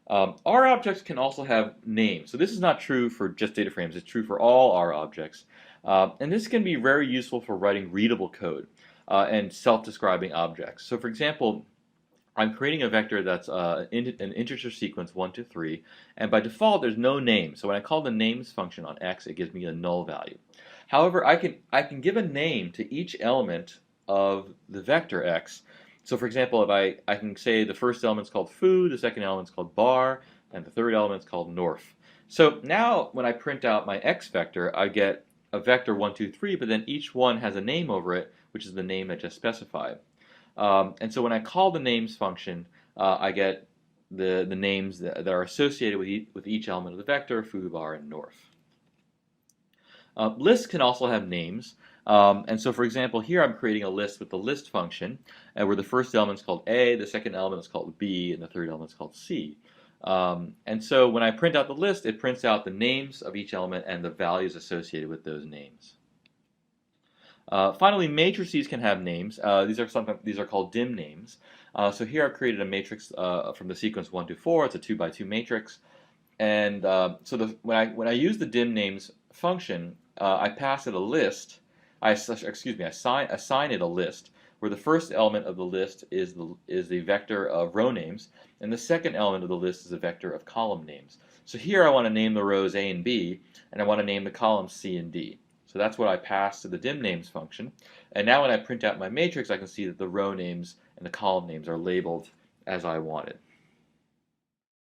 R objects can also have names. So this is not true for just data frames. It's true for all R objects. And this can be very useful for writing readable code and self-describing objects. So for example, I'm creating a vector that's an integer sequence 1 to 3, and by default there's no name. So when I call the names function on x, it gives me a null value. However, I can give a name to each element of the vector x. So for example, if I can say the first element is called foo, the second element is called bar, and the third element is called north. So now when I print out my x vector, I get a vector 1, 2, 3, but then each one has a name over it, which is the name I just specified. And so when I call the names function, I get the names that are associated with each element of the vector, foo, bar, and north. Lists can also have names. And so for example, here I'm creating a list with the list function, where the first element is called A, the second element is called B, and the third element is called C. And so when I print out the list, it prints out the names of each element and the values associated with those names. Finally, matrices can have names. These are called dim names. So here I've created a matrix from the sequence 1 to 4. It's a 2 by 2 matrix. And when I use the dim names function, I pass it a list. I assign it a list where the first element of the list is the vector of row names, and the second element of the list is a vector of column names. So here I want to name the rows A and B, and I want to name the columns C and D. So that's what I pass to the dim names function. And now when I print out my matrix, I can see that the row names and the column names are labeled as I wanted.